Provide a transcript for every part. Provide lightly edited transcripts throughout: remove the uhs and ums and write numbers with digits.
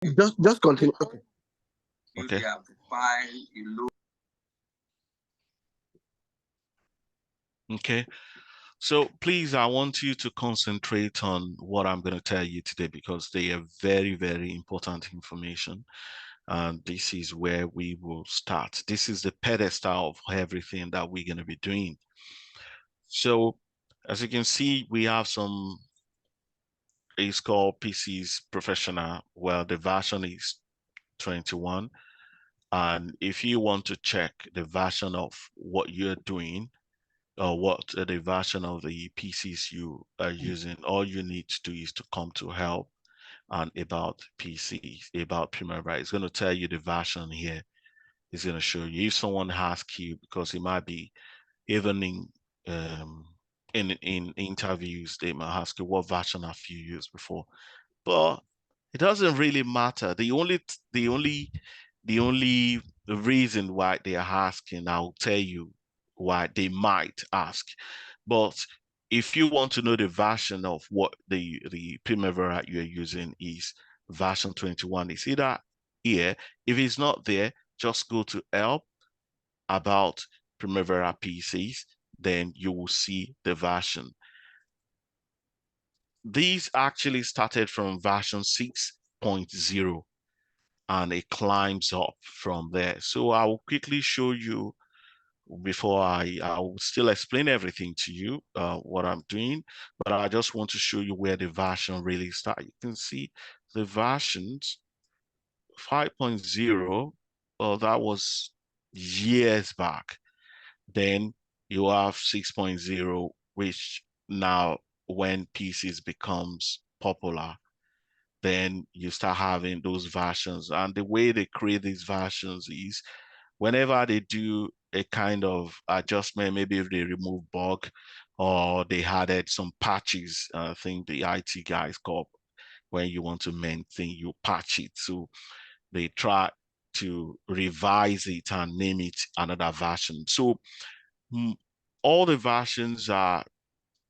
Just continue. Okay. Okay. Okay. So please, I want you to concentrate on what I'm going to tell you today because they are very, very important information. And this is where we will start. This is the pedestal of everything that we're going to be doing. So as you can see, we have some, it's called PCs Professional. Well, the version is 21. And if you want to check the version of what you're doing, or what the version of the PCs you are using, all you need to do is to come to help and about PCs, about Primavera. It's going to tell you the version here. It's going to show you if someone asks you, because it might be even um, in interviews, they might ask you what version have you used before, but it doesn't really matter. The only reason why they are asking, I'll tell you why they might ask. But if you want to know the version of what the Primavera you're using is version 21, it's either here. If it's not there, just go to help about Primavera P6, then you will see the version. These actually started from version 6.0 and it climbs up from there. So I will quickly show you before I will still explain everything to you, what I'm doing, but I just want to show you where the version really starts. You can see the versions 5.0, that was years back. Then you have 6.0, which now when PCs becomes popular, then you start having those versions. And the way they create these versions is whenever they do a kind of adjustment, maybe if they remove bug or they added some patches, I think the IT guys call when you want to maintain, you patch it. So they try to revise it and name it another version. So mm, all the versions are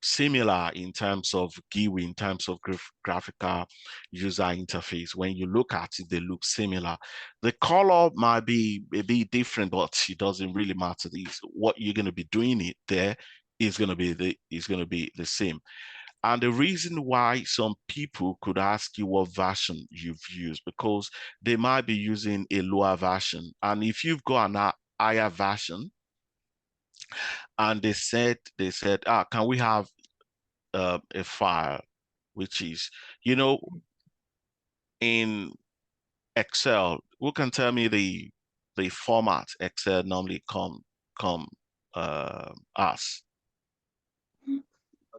similar in terms of GUI, in terms of graphical user interface. When you look at it, they look similar. The color might be a bit different, but it doesn't really matter. What you're going to be doing it there is going to be the same. And the reason why some people could ask you what version you've used, because they might be using a lower version. And if you've got an higher version, and they said, can we have a file, which is, you know, in Excel, who can tell me the format Excel normally come as?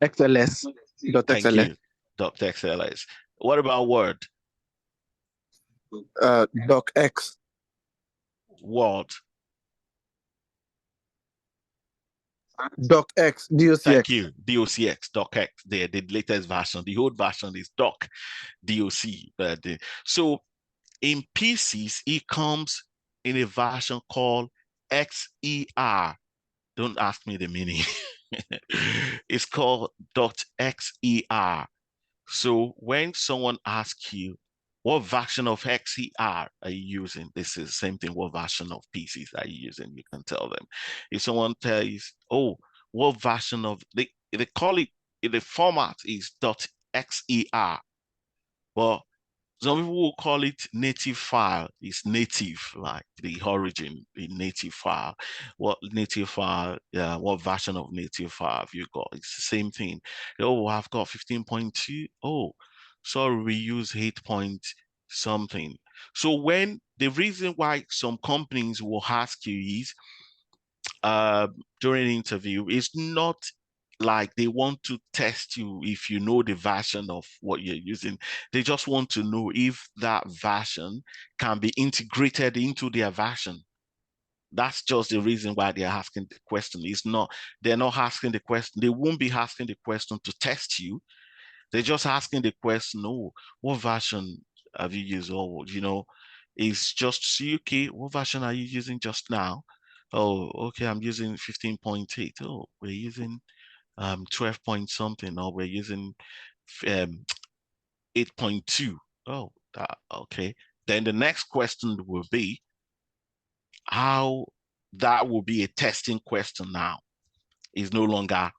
XLS. Dot Thank XLS. you, Dr. XLS. What about Word? Doc X. Word. Doc X. Thank DOCX. you. DOCX, DocX, the latest version. The old version is Doc, DOC. So in PCs, it comes in a version called XER. Don't ask me the meaning. It's called .xer. So when someone asks you, what version of XER are you using? This is the same thing. What version of PCs are you using? You can tell them. If someone tells, oh, what version of, they call it, the format is .xer. Well, some people will call it native file. It's native, like the origin, the native file. What native file, what version of native file have you got? It's the same thing. Oh, I've got 15.2. Oh, sorry, we use 8 point something. So when the reason why some companies will ask you is uh, during an interview is not like they want to test you if you know the version of what you're using. They just want to know if that version can be integrated into their version. That's just the reason why they're asking the question. It's not, they're not asking the question. They won't be asking the question to test you. They're just asking the question, oh, what version have you used? Or, it's just see, okay, what version are you using just now? Oh, okay, I'm using 15.8. Oh, we're using 12 point something, or we're using um 8.2. Oh, Okay. Then the next question will be how that will be a testing question now. It's no longer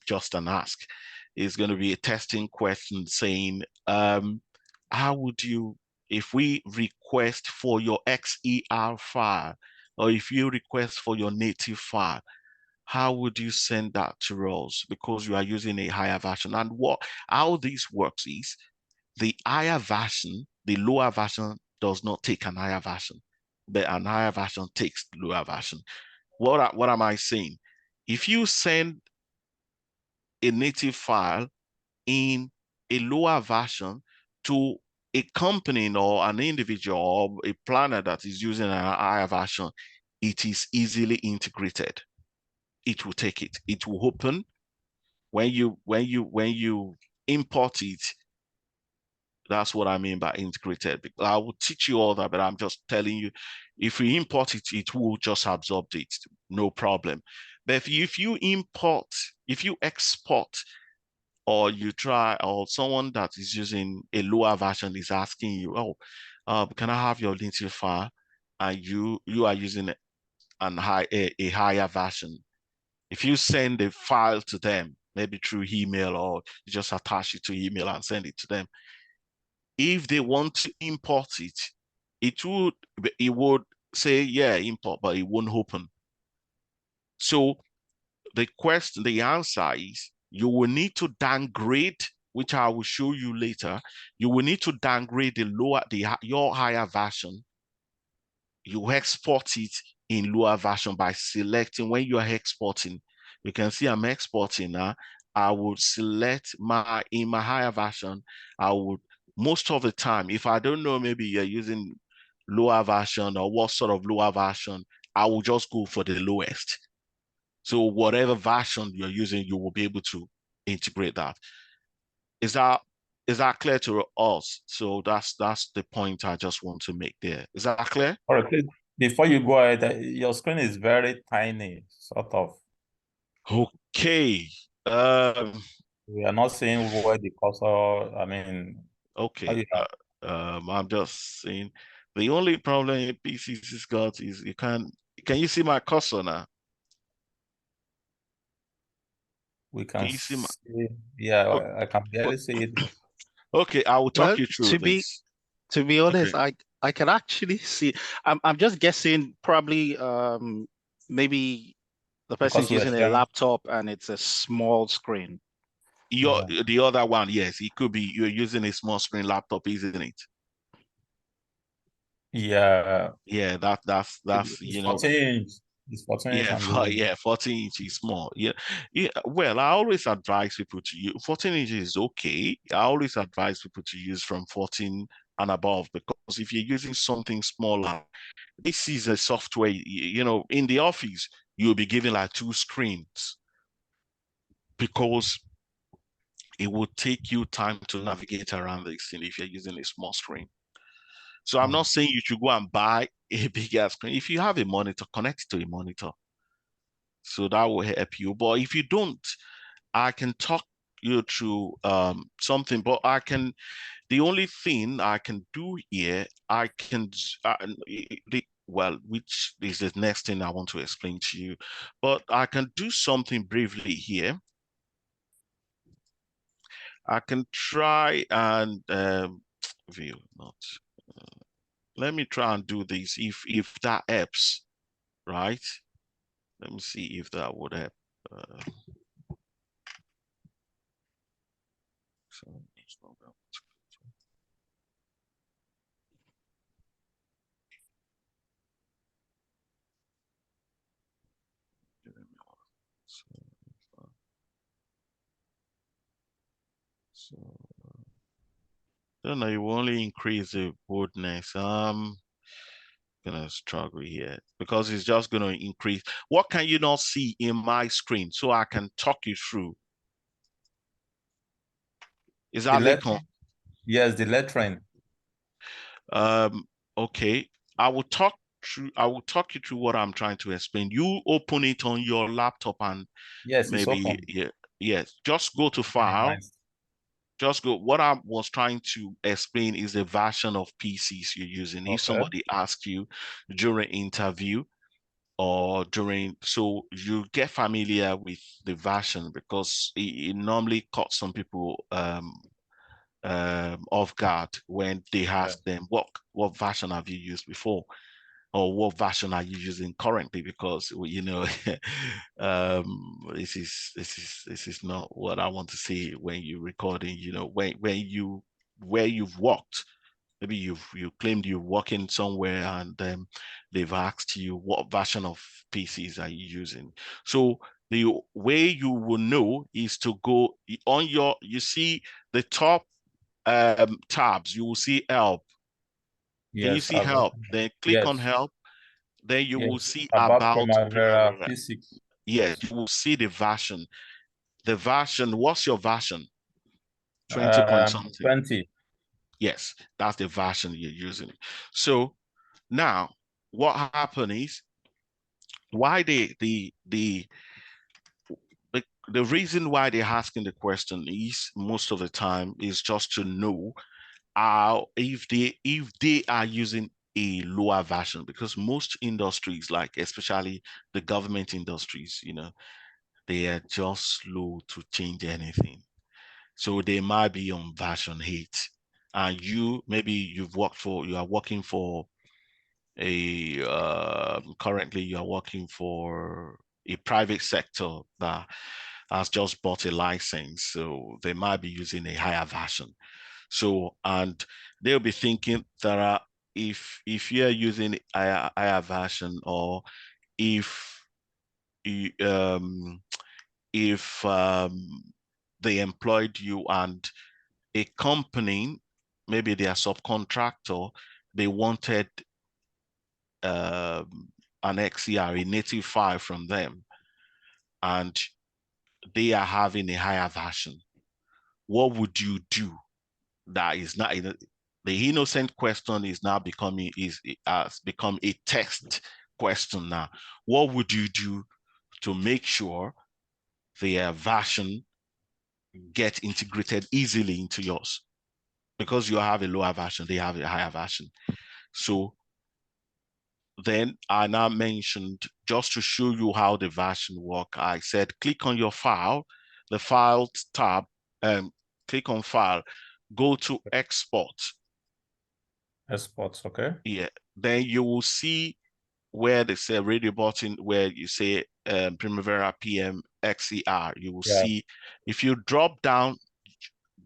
just an ask. It's going to be a testing question saying, how would you, if we request for your XER file, or if you request for your native file, how would you send that to us? Because you are using a higher version. And how this works is the higher version, the lower version does not take an higher version, but an higher version takes the lower version. What am I saying? If you send a native file in a lower version to a company or an individual or a planner that is using a higher version, it is easily integrated. It will take it. It will open when you import it. That's what I mean by integrated. I will teach you all that, but I'm just telling you, if we import it, it will just absorb it, no problem. But if you import, if you export, or you try, or someone that is using a lower version is asking you, oh, can I have your native file? And you are using a higher version. If you send a file to them, maybe through email, or you just attach it to email and send it to them, if they want to import it, it would say, yeah, import, but it won't open. So the answer is you will need to downgrade, which I will show you later. You will need to downgrade your higher version. You export it in lower version by selecting. When you are exporting, you can see I'm exporting now. I would select in my higher version. I would, most of the time, if I don't know, maybe you're using lower version or what sort of lower version, I will just go for the lowest. So whatever version you're using, you will be able to integrate that. Is that clear to us? So that's the point I just want to make there. Is that clear? All right, please, before you go ahead, your screen is very tiny, sort of. Okay. We are not seeing where the cursor, I mean, Okay. I'm just saying the only problem in PCs has got is can you see my cursor now? we can Can you see my yeah, oh, I can barely see it. okay, I will talk Well, you through this. to be honest, Okay. I can actually see. I'm just guessing probably maybe the Because person's we are using a sharing, laptop and it's a small screen. The other one, yes, it could be you're using a small screen laptop, isn't it? yeah, Yeah, that's it's 14 inch. It's 14 inch yeah, I'm using. yeah, 14 inches small. Yeah, yeah. Well, I always advise people to use 14 inches is okay. I always advise people to use from 14 and above, because if you're using something smaller, this is a software, in the office, you'll be given like two screens because it will take you time to navigate around this thing if you're using a small screen. So I'm not saying you should go and buy a bigger screen. If you have a monitor, connect it to a monitor. So that will help you. But if you don't, I can talk you through something, but the only thing I can do here, which is the next thing I want to explain to you, but I can do something briefly here. I can try and view, not, let me try and do this if that helps, right? Let me see if that would help. So I don't know, it will only increase the boldness. Gonna struggle here because it's just gonna increase. What can you not see in my screen so I can talk you through? Is The that lettering, yes, the lettering. Okay. I will talk you through what I'm trying to explain. You open it on your laptop and Yes, it's maybe open. yes. Just go to file. Nice. just go. What I was trying to explain is the version of PCs you're using. If Okay. somebody asks you during interview or during, so you get familiar with the version, because it normally caught some people off guard when they Yeah. ask them what version have you used before, or what version are you using currently, because you know this is not what I want to say when you're recording, you know, when you where you've worked. Maybe you claimed you're working somewhere, and they've asked you what version of PCs are you using. So the way you will know is to go on you see the top tabs, you will see help. Can you Yes, see help? Then click on yes, help. Then you will yes. see About about Primavera Primavera. P6. Yes, you will see the version. The version, what's your version? 20 point Um, something. 20. Yes, that's the version you're using. So now what happened is, why the reason why they're asking the question is, most of the time, is just to know how, if they are using a lower version, because most industries, like especially the government industries, you know, they are just slow to change anything. So they might be on version 8, and you are working for a currently you are working for a private sector that has just bought a license, so they might be using a higher version. So, and they'll be thinking that if you're using a higher version, or if you, if they employed you, and a company, maybe they are subcontractor, they wanted an XCR, a native file from them, and they are having a higher version. What would you do? That is not the innocent question is now becoming is has become a text question now. What would you do to make sure their version get integrated easily into yours? Because you have a lower version, they have a higher version. So then I now mentioned, just to show you how the version work, I said, click on your file, the Files tab, click on File, go to Export. Exports, okay. Yeah, then you will see where they say radio button, where you say Primavera PM XER. You will Yeah. see, if you drop down,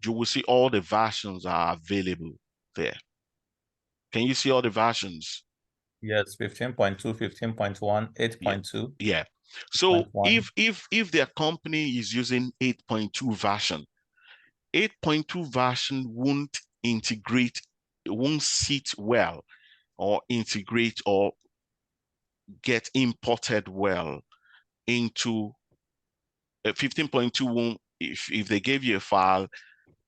you will see all the versions are available there. Can you see all the versions? Yes, 15.2, 15.1, Yeah, 8.2, yeah. So 8.1. if their company is using 8.2 version, 8.2 version won't integrate, it won't sit well, or integrate, or get imported well into 15.2. Won't, if they gave you a file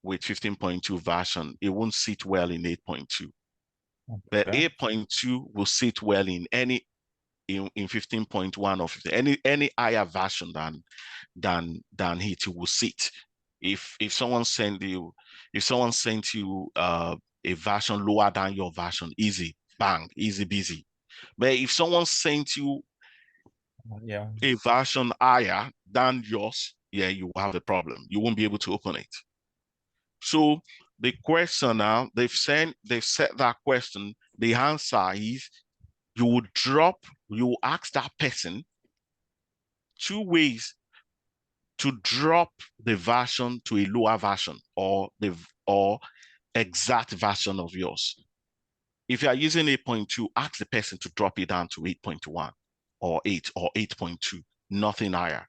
with 15.2 version, it won't sit well in 8.2. But Okay. 8.2 will sit well in any in 15.1 or 15, any higher version than it will sit. If someone sent you a version lower than your version, easy, bang, easy busy. But if someone sent you Yeah. a version higher than yours, yeah, you will have a problem. You won't be able to open it. So the question now, they've set that question. The answer is, you ask that person two ways to drop the version to a lower version, or exact version of yours. If you are using 8.2, ask the person to drop it down to 8.1 or 8 or 8.2, nothing higher.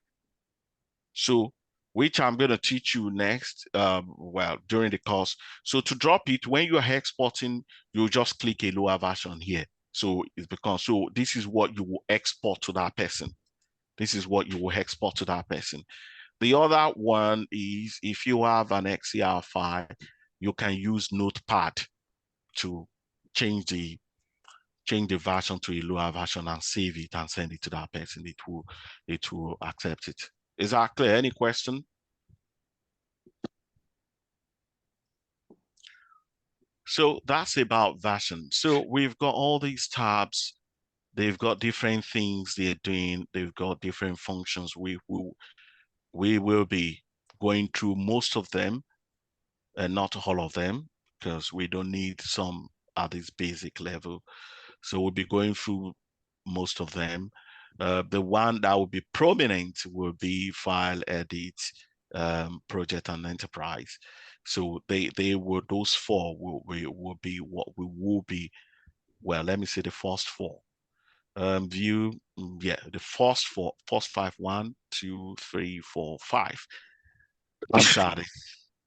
So, which I'm going to teach you next, well, during the course. So to drop it, when you are exporting, you just click a lower version here. So it's because, so this is what you will export to that person. This is what you will export to that person. The other one is, if you have an XCR file, you can use Notepad to change the version to a lower version and save it and send it to that person. It will accept it. Is that clear? Any question? So that's about version. So we've got all these tabs. They've got different things they're doing. They've got different functions. We will be going through most of them and not all of them, because we don't need some at this basic level. So we'll be going through most of them. The one that will be prominent will be file, edit, project, and enterprise. So those four will be what we will be. Well, let me say the first four. View, yeah, the first five, 1, 2, 3, 4, 5.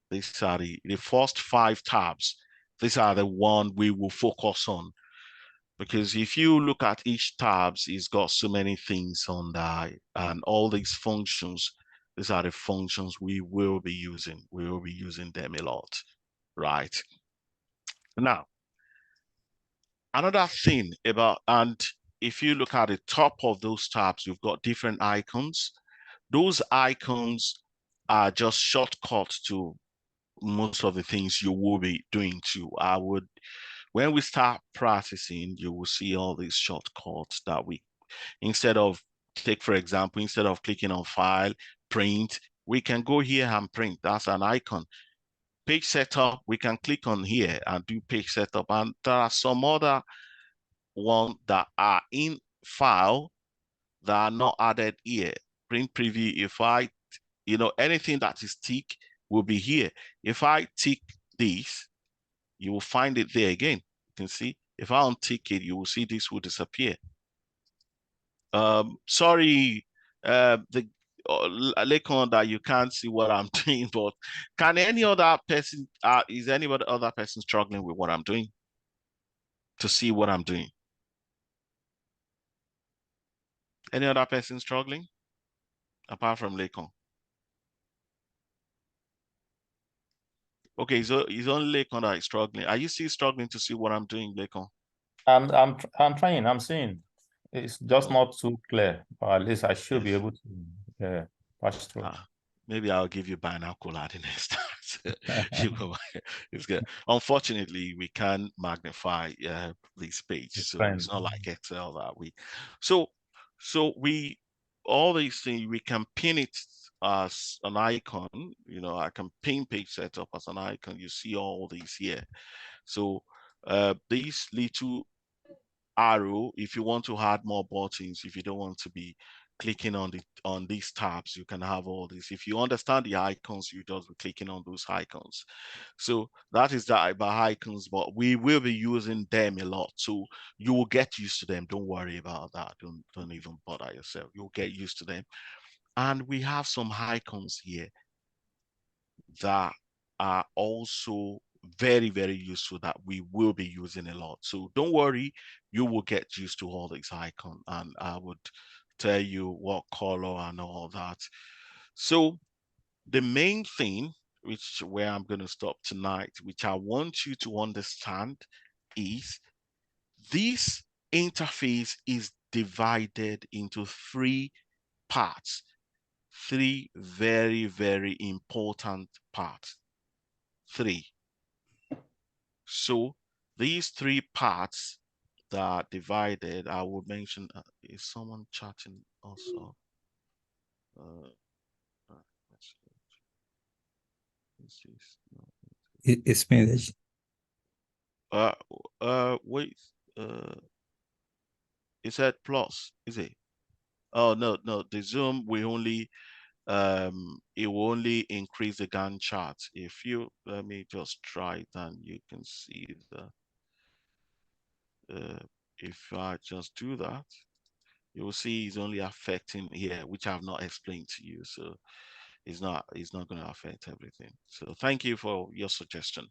These are the first 5 tabs. These are the one we will focus on, because if you look at each tabs, it's got so many things on there, and all these functions, these are the functions we will be using. We will be using them a lot, right? Now, another thing about, and if you look at the top of those tabs, you've got different icons. Those icons are just shortcuts to most of the things you will be doing too. When we start practicing, you will see all these shortcuts that instead of, take for example, instead of clicking on file, print, we can go here and print. That's an icon. Page setup, we can click on here and do page setup. And there are some other ones that are in file that are not added here. Print preview, if I, anything that is tick will be here. If I tick this, you will find it there again. You can see, if I untick it, you will see this will disappear. Sorry, the Lekon, that you can't see what I'm doing, but can any other person, is anybody other person struggling with what I'm doing? To see what I'm doing? Any other person struggling? Apart from Lekon? Okay, so it's only Lekon that is struggling. Are you still struggling to see what I'm doing, Lekon? I'm trying, I'm seeing. It's just Oh. not too clear, but at least I should be able to pass through. Maybe I'll give you binocular the next time. It's good. Unfortunately, we can't magnify this page, so it's not like Excel that we. So we, all these things, we can pin it as an icon. I can pin page setup as an icon. You see all these here. So these little arrow, if you want to add more buttons, if you don't want to be clicking on these tabs, you can have all this. If you understand the icons, you just be clicking on those icons. So that is that about icons, but we will be using them a lot, so you will get used to them. Don't worry about that. Don't even bother yourself. You'll get used to them. And we have some icons here that are also very, very useful that we will be using a lot. So don't worry, you will get used to all these icons, and I would tell you what color and all that. So the main thing, where I'm going to stop tonight, which I want you to understand, is this interface is divided into 3 parts. 3 very, very important parts. 3. So these 3 parts that are divided, I will mention, is someone chatting also? It's managed. Wait, it said plus, is it? Oh, no, the Zoom will only, it will only increase the Gantt chart. If you, let me just try it, and you can see if I just do that, you will see it's only affecting here, which I've not explained to you. So it's not going to affect everything. So thank you for your suggestion.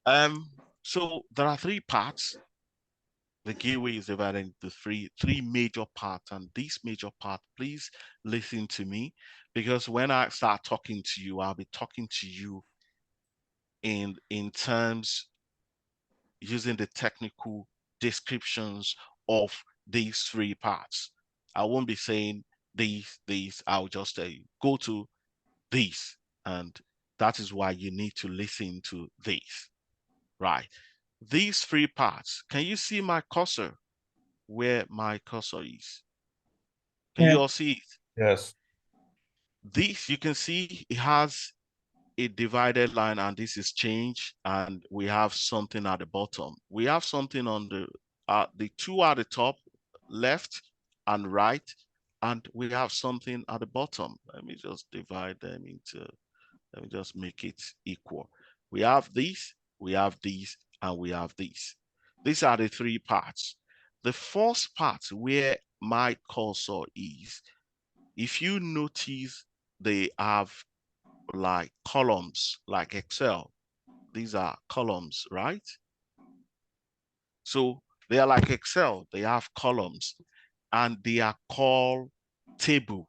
So there are 3 parts. The gateway is divided into three major parts, and this major part, please listen to me, because when I start talking to you, I'll be talking to you in terms, using the technical descriptions of these 3 parts. I won't be saying these. I'll just say go to these, and that is why you need to listen to these. right? These three parts, can you see my cursor? Where my cursor is? Can you all see it? Yes. This, you can see it has a divided line, and this is change, and we have something at the bottom. We have something on the two at the top, left and right, and we have something at the bottom. Let me just divide them into, let me just make it equal. We have these, we have these, and we have these. These are the three parts. The first part where my cursor is, if you notice, they have like columns, like Excel. These are columns, right? So they are like Excel, they have columns, and they are called table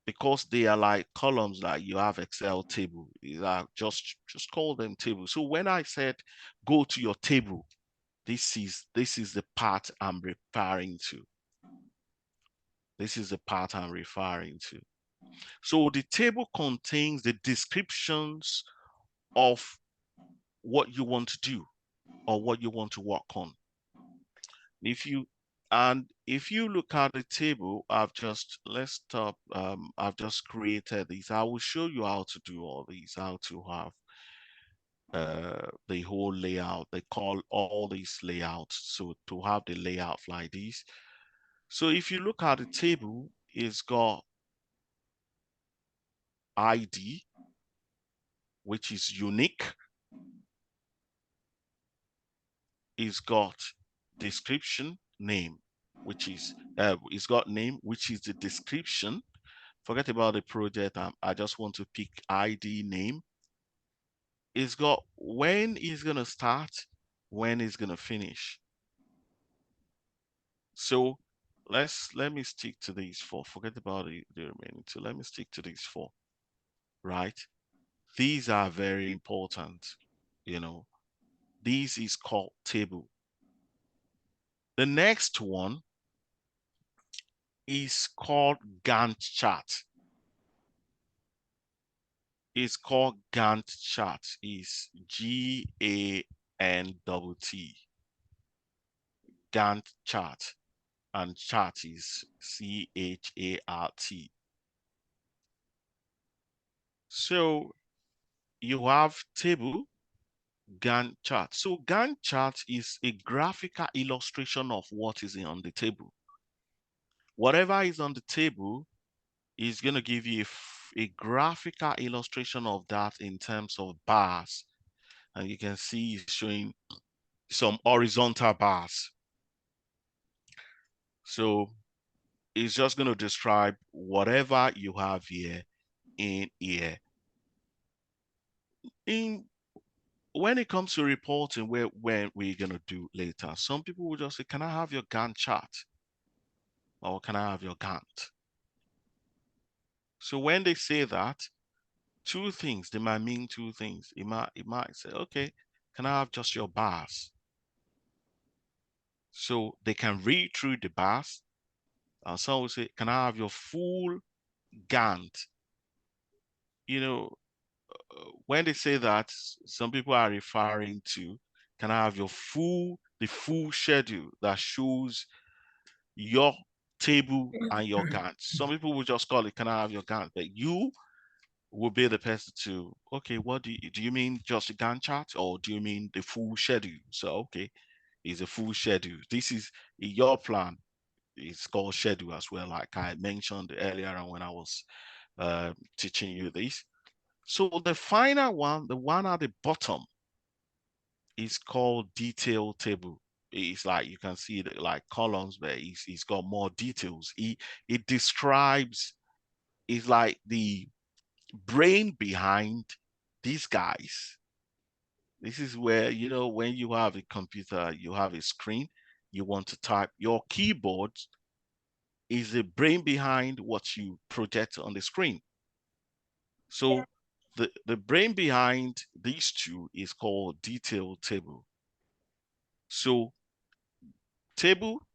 because they are like columns, like you have Excel table. These are just call them table. So when I said go to your table, this is the part I'm referring to. This is the part I'm referring to. So the table contains the descriptions of what you want to do or what you want to work on. If you look at the table, I've just created these. I will show you how to do all these, how to have the whole layout. They call all these layouts. So to have the layout like this. So if you look at the table, it's got ID, which is unique. It's got description, name, which is it's got name, which is the description. Forget about the project. I just want to pick ID, name. It's got when it's gonna start, when it's gonna finish. So let me stick to these four. Forget about the remaining two. Let me stick to these four, right? These are very important, you know. This is called table. The next one is called Gantt chart. It's called Gantt chart. Is Gantt. Gantt chart, and chart is CHART. So you have table, Gantt chart. So Gantt chart is a graphical illustration of what is on the table. Whatever is on the table is going to give you a graphical illustration of that in terms of bars. And you can see it's showing some horizontal bars. So it's just going to describe whatever you have here in here. When it comes to reporting, when we're going to do later, some people will just say, can I have your Gantt chart? Or can I have your Gantt? So when they say that, two things, they might mean two things. It might say, okay, can I have just your bars? So they can read through the bars. Some will say, can I have your full Gantt? You know, when they say that, some people are referring to, can I have the full schedule that shows your table and your Gantt? Some people will just call it, can I have your Gantt? But you will be the person to, okay, what do you mean just a Gantt chart, or do you mean the full schedule? So, okay, it's a full schedule. This is your plan. It's called schedule as well, like I mentioned earlier on when I was teaching you this. So the final one, the one at the bottom, is called detail table. It's like you can see it like columns, but it's got more details. It describes, it's like the brain behind these guys. This is where, you know, when you have a computer, you have a screen, you want to type, your keyboard is the brain behind what you project on the screen. So the brain behind these two is called detail table. So table,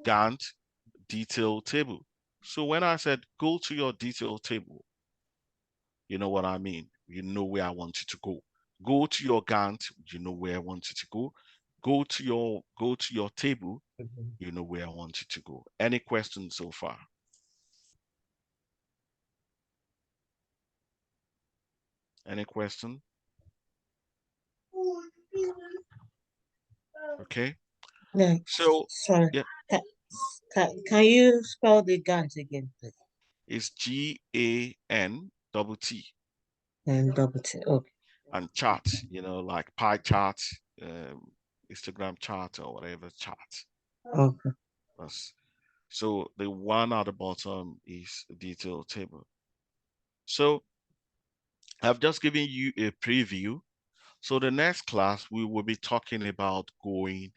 Gantt, detail table. So when I said go to your detail table, you know what I mean. You know where I want you to go. Go to your Gantt, you know where I want you to go. Go to your table, you know where I want you to go. Any questions so far? Any question? Okay. Yeah, So sorry. yeah, Can you spell the Gantt again, please? it's GANTT. And double T. Okay. And charts, like pie charts, Instagram chart or whatever chart. Okay. So the one at the bottom is a detailed table. So I've just given you a preview. So the next class we will be talking about we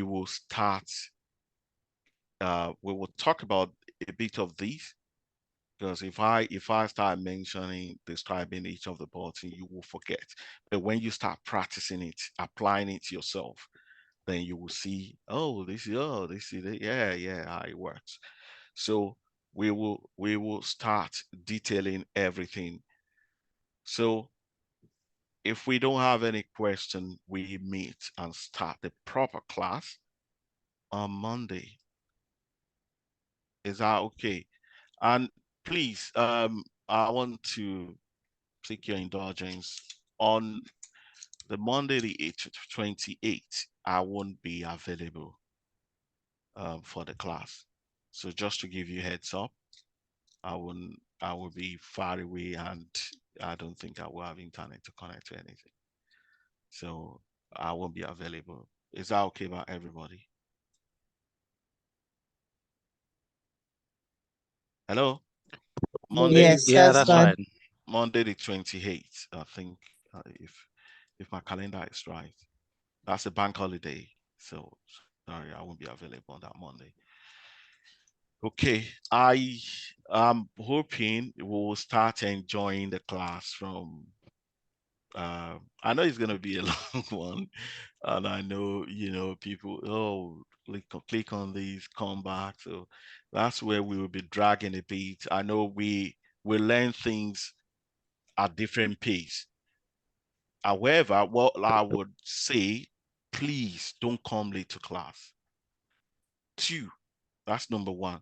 will start, we will talk about a bit of these, because if I start describing each of the buttons, you will forget. But when you start practicing it, applying it yourself, then you will see, this is it. Yeah, how it works. So we will start detailing everything. So if we don't have any question, we meet and start the proper class on Monday. Is that okay? And please, I want to seek your indulgence on the Monday, the 28th. I won't be available for the class. So just to give you a heads up, I will be far away, and I don't think I will have internet to connect to anything. So I won't be available. Is that okay by everybody? Hello? Monday, Yes, Yeah, that's that's fine. fine. Monday the 28th, I think, if my calendar is right. That's a bank holiday. So sorry, I won't be available on that Monday. Okay, I am hoping we'll start enjoying the class from. I know it's gonna be a long one, and I know people. Oh, click on these, come back. So that's where we will be dragging a bit. I know we learn things at different pace. However, what I would say, please don't come late to class. Two, that's number one.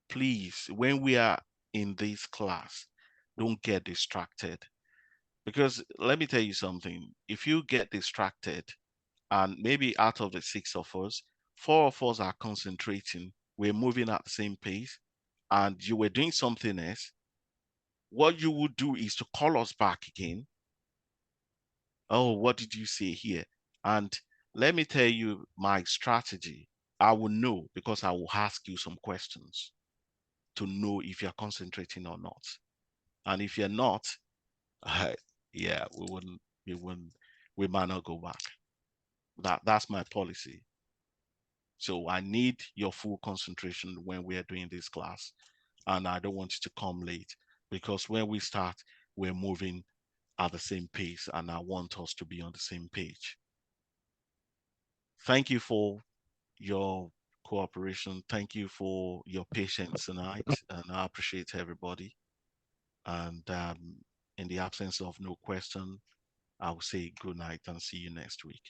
Please, when we are in this class, don't get distracted. Because let me tell you something, if you get distracted, and maybe out of the six of us, four of us are concentrating, we're moving at the same pace, and you were doing something else, what you would do is to call us back again. Oh, what did you say here? And let me tell you my strategy. I will know because I will ask you some questions to know if you're concentrating or not. And if you're not, yeah, we might not go back. That's my policy. So I need your full concentration when we are doing this class. And I don't want you to come late, because when we start, we're moving at the same pace, and I want us to be on the same page. Thank you for your cooperation. Thank you for your patience tonight, and I appreciate everybody. And in the absence of no question, I will say good night and see you next week.